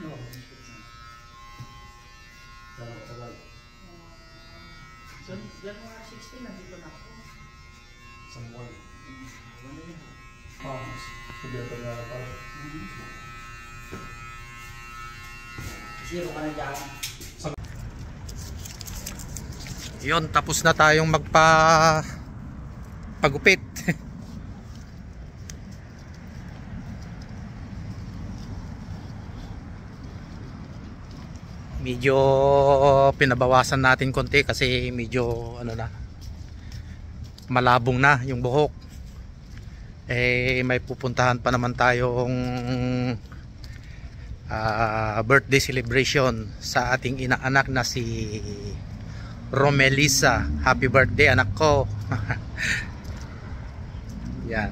Oo. Tagal. So, January 16, nandito na ako. Isang buwan. Ano yun? Sige ito nga na pala. Zero ka na dyan. Yun, tapos na tayong pagupit. Medyo pinabawasan natin konti kasi medyo ano na, malabong na yung buhok. May pupuntahan pa naman tayong birthday celebration sa ating inaanak na si Romelisa. Happy birthday anak ko. Yan.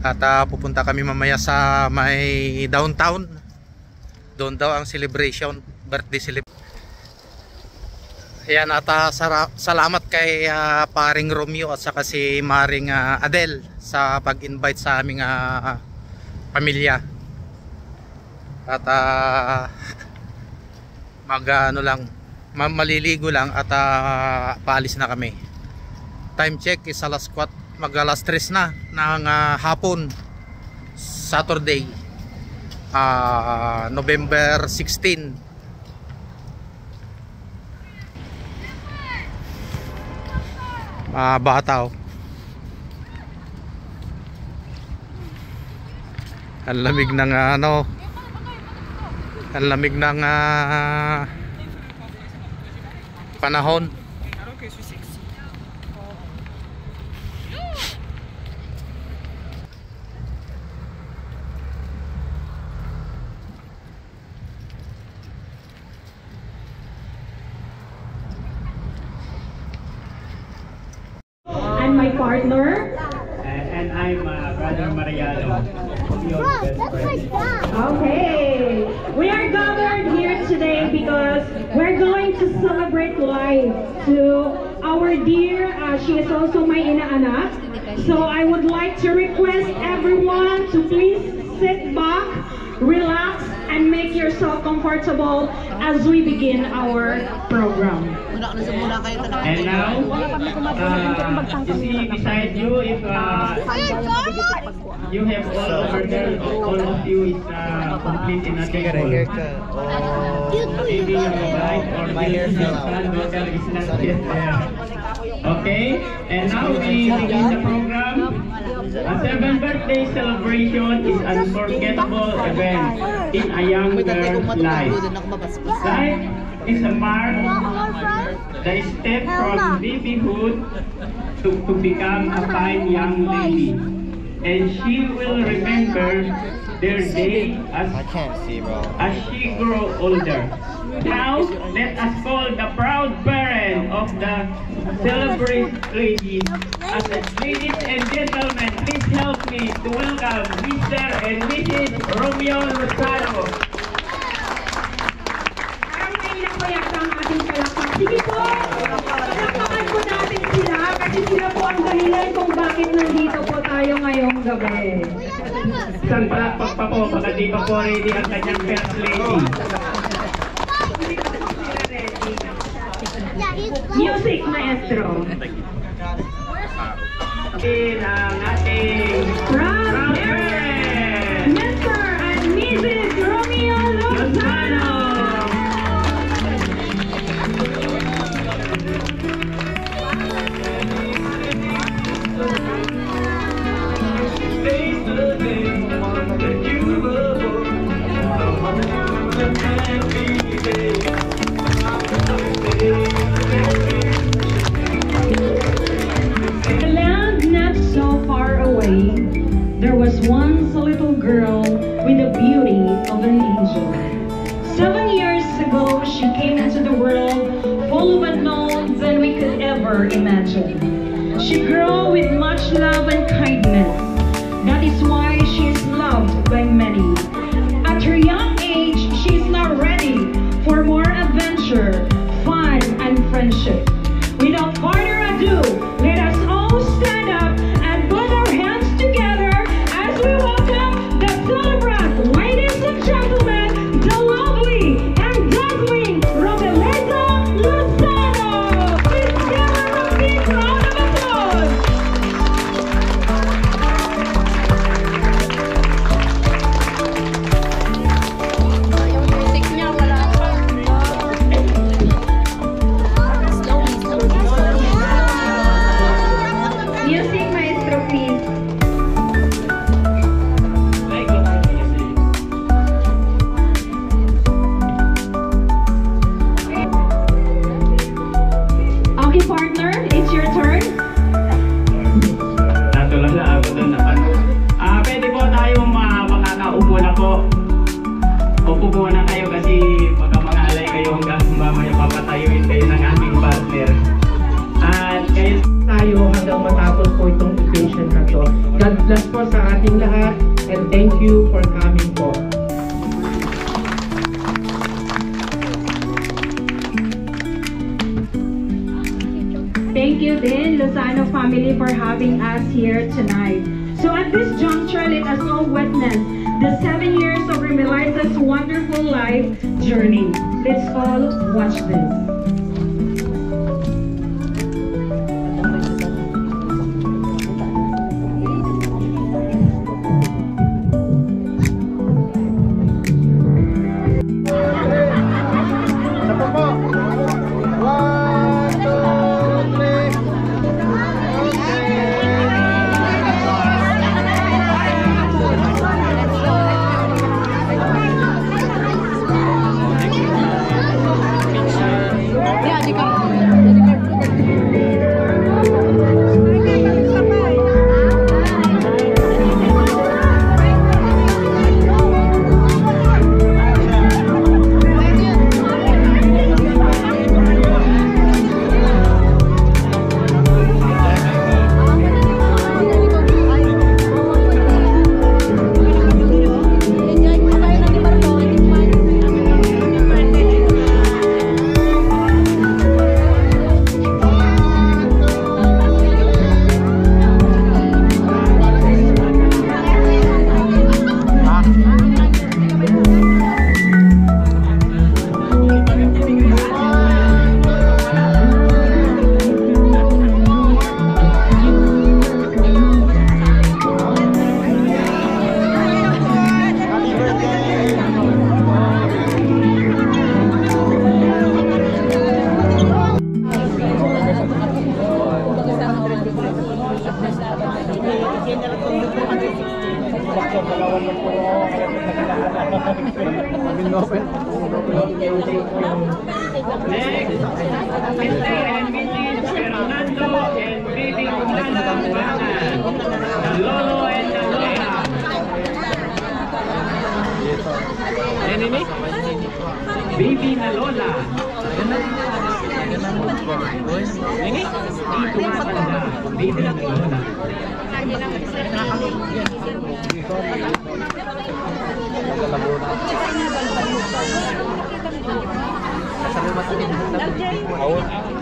At pupunta kami mamaya sa may downtown. Doon daw ang celebration, birthday celebration. Ayan, at salamat kay paring Romeo at saka si Maring Adel sa pag-invite sa aming pamilya. At ano lang, maliligo lang at paalis na kami. Time check is alas 4, mag-alas 3 na ng hapon, Saturday, November 16. Bata oh. Ang lamig ng ano, ang lamig ng panahon. And my partner. And I'm Brother Mariano, your best friend. Okay, we are gathered here today because we're going to celebrate life to our dear, she is also my inaanak. So I would like to request everyone to please sit back, relax, and make yourself comfortable as we begin our program. And now, you see beside you, if you have all over there, all of you is complete in a table. Maybe your wife or your daughter is not yet there. Okay, and now we begin the program. A 7th birthday celebration is an unforgettable event in a young girl's life. Life is a mark, the step from babyhood to become a fine young lady. And she will remember their day as she grows older. Now, let us call the proud parent of the celebrated lady. Ladies and gentlemen, please help me to welcome Mr. and Mrs. Romeo Lozano. Parang naiyak ko yata ang ating palakpak. Sige po, palakpakan po natin sila kasi sila po ang dahilan kung bakit nandito po tayo ngayong gabi. Isang palakpak pa po, baka di pa po ready ang kanyang first lady. Music, maestro. Ang ating Proud parents, Mr. and Mrs. Romeo Lozano. There was once a little girl with the beauty of an angel. 7 years ago, she came into the world full of unknowns than we could ever imagine. She grew with much love and kindness. That is why she is loved by many. At her young age, she is now ready for more adventure, fun, and friendship. Without further ado, let us all stand up and put our hands together as we welcome the celebrant. Ladies and gentlemen, the lovely umupo na kayo kasi baka mga alay kayo hanggang mamaya papatayuin kayo ng aming partner. At kayo tayo hanggang matapos po itong occasion na to. God bless po sa ating lahat and thank you for coming po. Thank you din, Lozano family, for having us here tonight. So at this juncture, let us all witness the 7 years of Remeliza's wonderful life journey. Let's all watch this. Baby na Lola. Baby na Lola.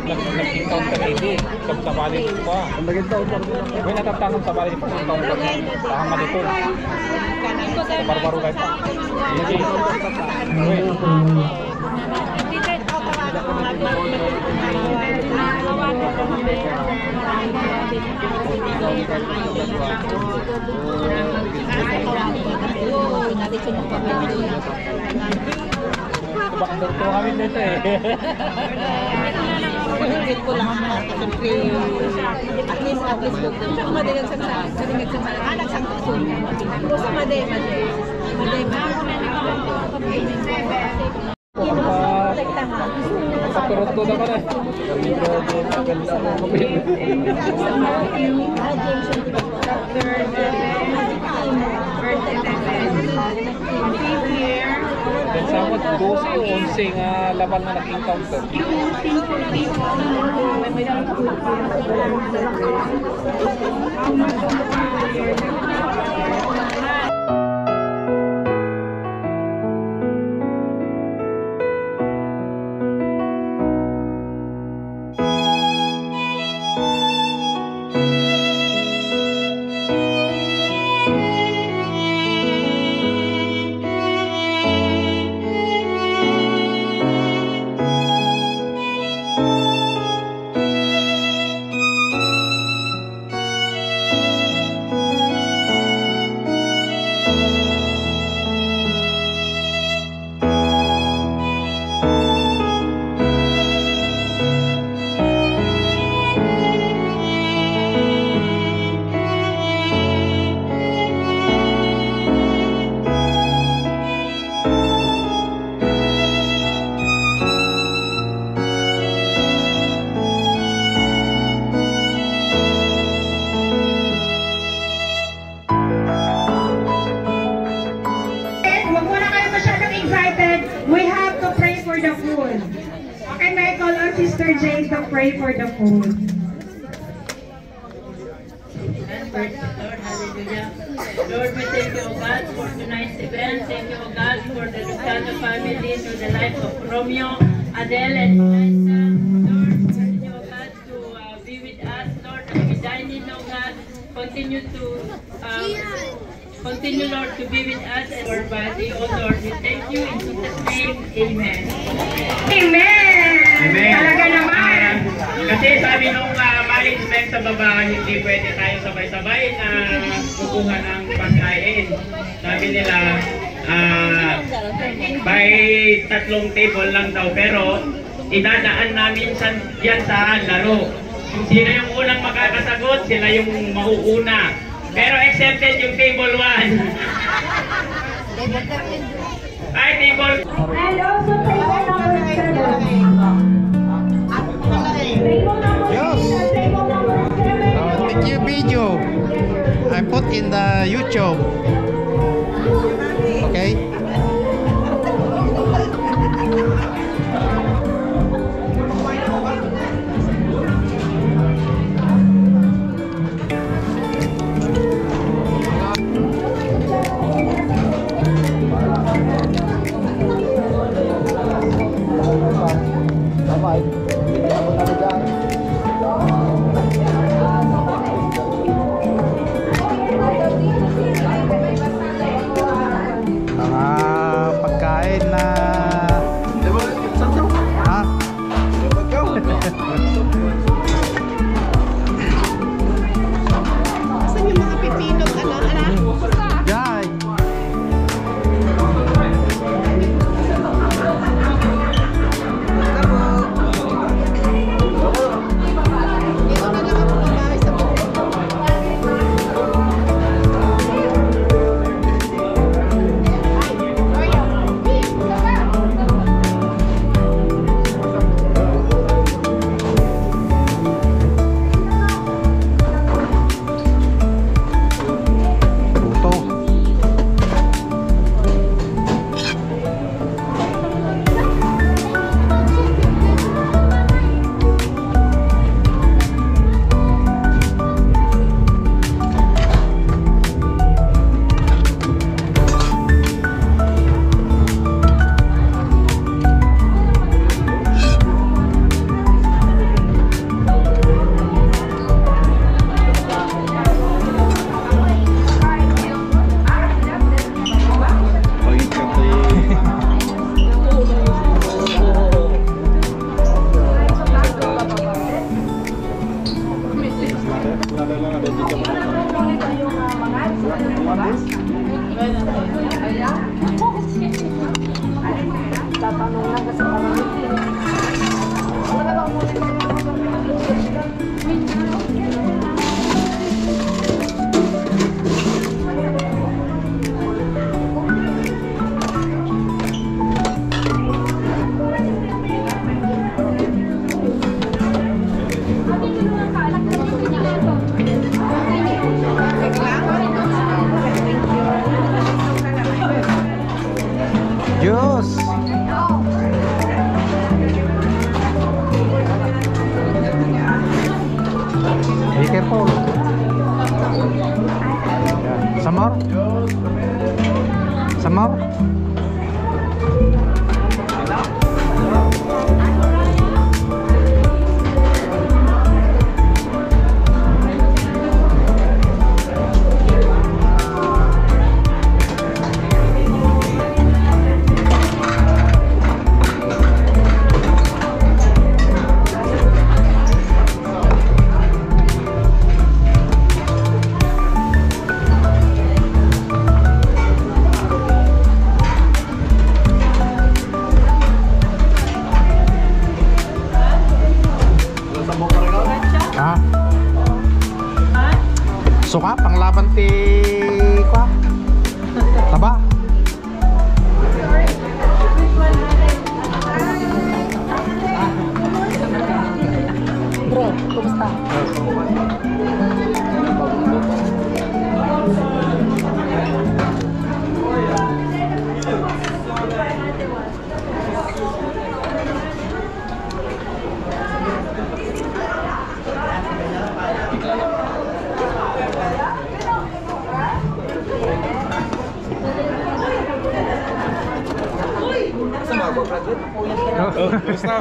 Nag-count ka na hindi. Sa bali pa. May natatanong sa bali pa. Tahang malito. Barbaro kayo pa. Bakit kami dito eh. Higit ko lang na. Siyempre, at least siya madalag sa nagsangkasun. Pero sa maday. Turut ko naman eh. Samot 12 o 11 nga laban na nag-encounter. for the food. Okay, may I call on Sister Jane to pray for the food. And praise the Lord, hallelujah. Lord, we thank you, O God, for tonight's event. Thank you, O God, for the Lucado family, through the life of Romeo, Adele, and Eliza. Lord, continue, O God, to be with us. Lord, as we dine in, O God, continue, Lord, to be with us and our body. O Lord, we thank you in Jesus' name. Amen. Amen! Amen. Talaga naman! Kasi sabi nung management sa baba, hindi pwede tayo sabay-sabay na kukuha ng pagkain. Sabi nila, by 3 table lang daw, pero idadaan namin yan sa laro. Kung sino yung unang makakasagot, sila yung mauuna. Pero accepted yung table 1. Ay, table. And also table number 7. Table number 7. Table number 7. Take your video. I put in the YouTube. Okay? Pagkain na ha? Saan yung mga pipinong anak? Yay! Dito na lang ako mabahay sa buhay. Diyos! Be careful. Yeah. Some more? Some more?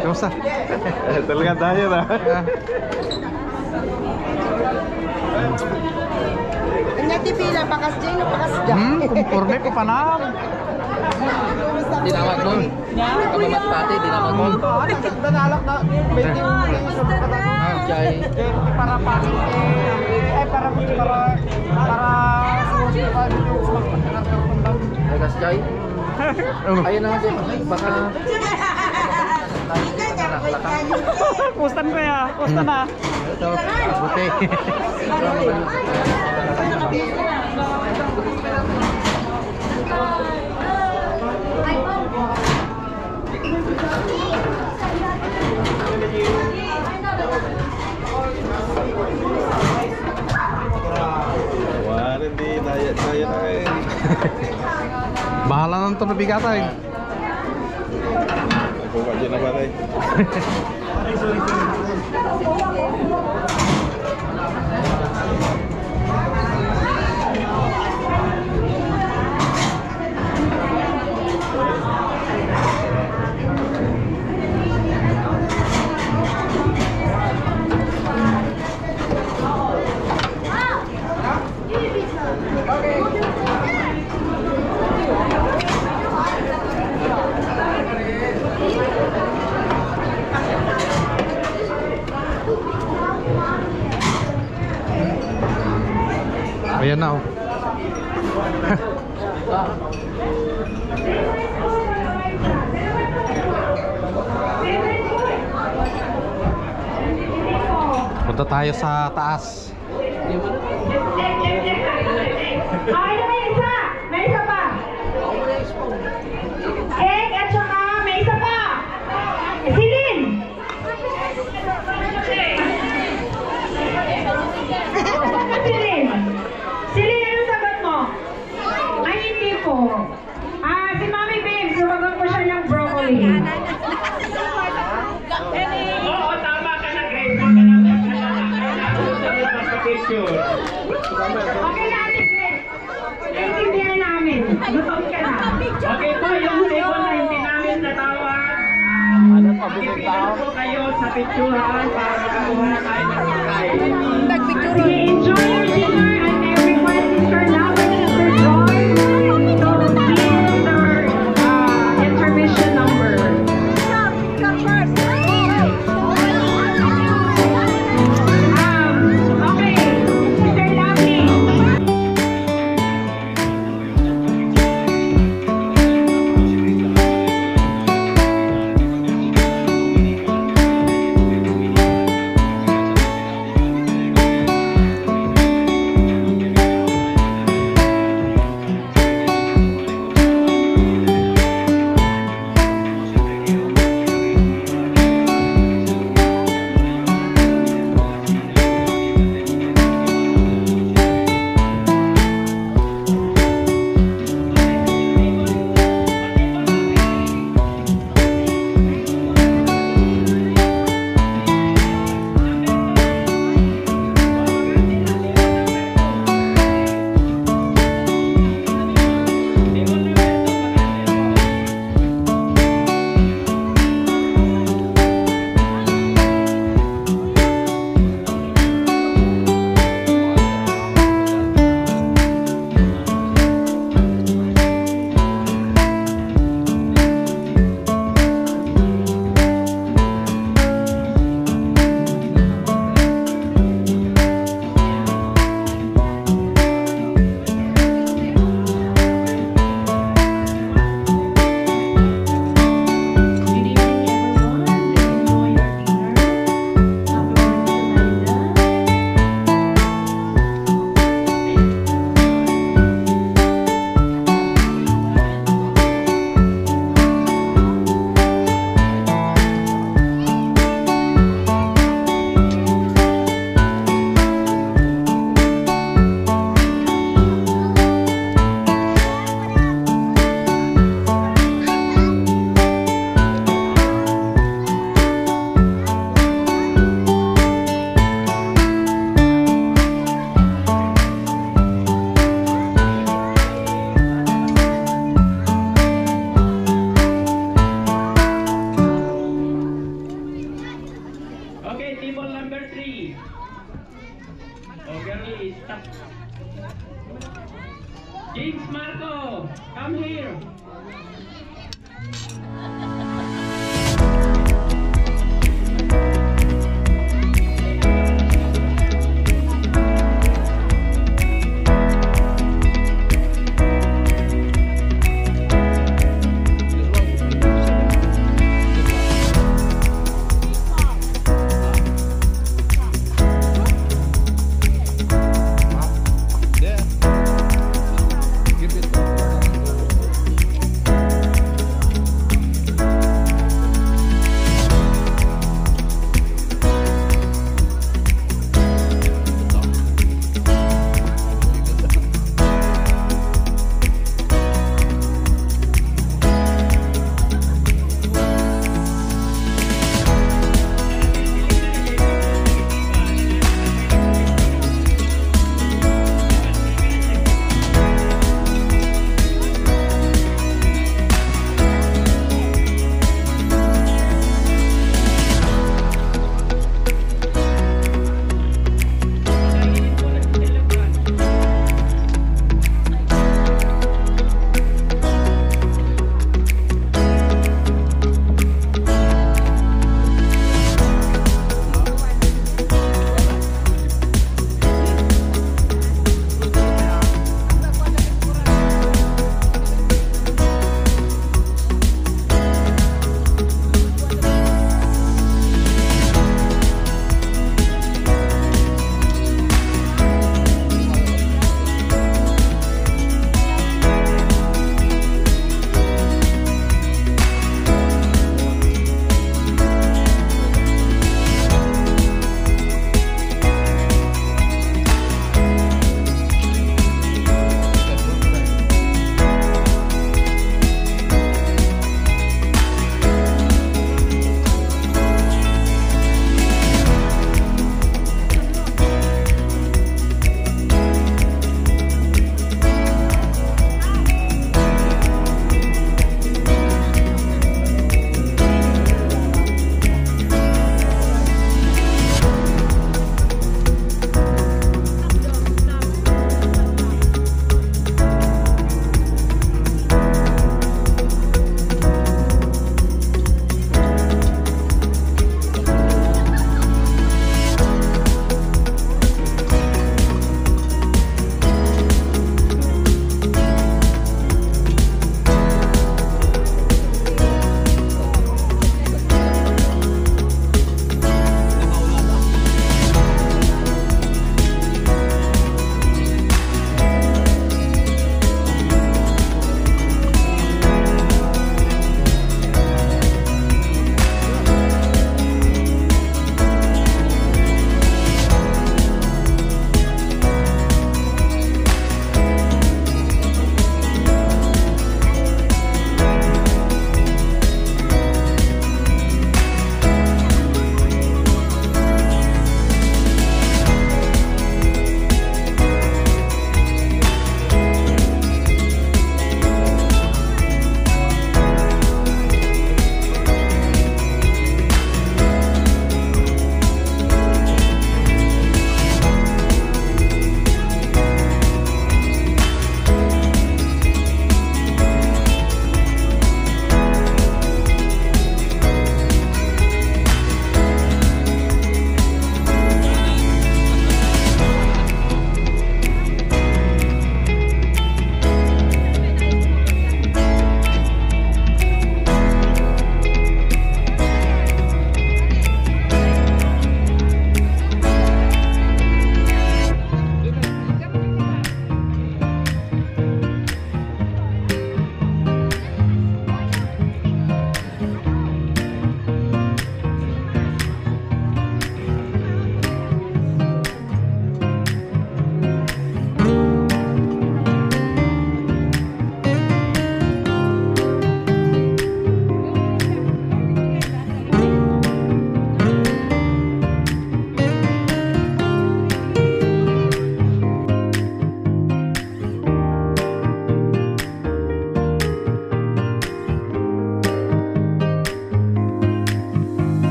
Kamusta? Talaga tayo na. Ang pila, pakas dyan o pakas dyan? Kumpurme pa panam. Dinawag mo. Kamamat pati, dinawag mo. Danalak na. Jay. Para Legas Jay. Ayun na siya. Baka... Kustan ko ya. Kustan na. Ito, buti. Wala, hindi. Tayo na eh. Bahala na ito na bigatan. Nagkuha dyan na ba tayo? Ayan na oh. Punta tayo sa taas. Ay, may isa! May isa pa! Egg at saka may isa pa! Silin! Silin! Silin, anong sagot mo? Ay, hindi po. Si Mami Babe, sumagot po siya ng broccoli. Oo, tama ka na, Grace. Huwag ka na picture. Okay na, Ate Grace. Naintindihan namin. Gutom ka na. Okay po, yung second na hindi namin natawag. Pipila po kayo sa picturean para makakuha na tayo ng pagkain. Sige, enjoy your dinner and I request Mr. Lawrence and Mr. Joy to give their intermission number. Okay, Mr. Lovely.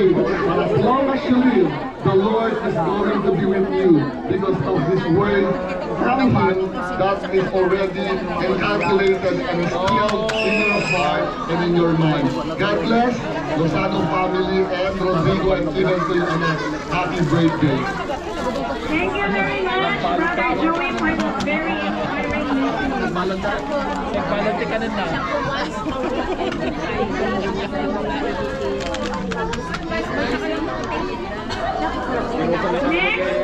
say, but as long as you live, the Lord is going to be with you because of His word from Him that is already encapsulated and instilled in your heart and in your mind. God bless Lozano family and Rodrigo and even to you, Annette. Happy birthday. Thank you very much, Brother Joey, for this very inspiring message. Balante ka na lang. Next,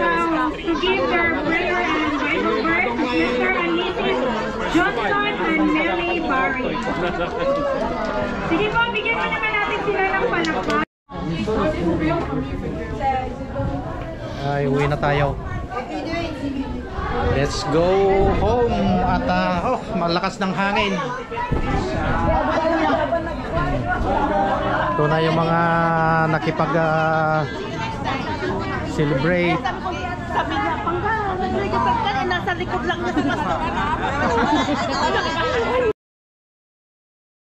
to give their prayer and Bible verse, Mr. and Mrs. Johnson and Mary Barry. Sige po, bigyan mo naman natin sila ng palakpak. Ay, uwi na tayo. Let's go home at malakas ng hangin. Ito na yung mga nakipag celebrate. Sabi niya, pangga, nasa likod lang niya sa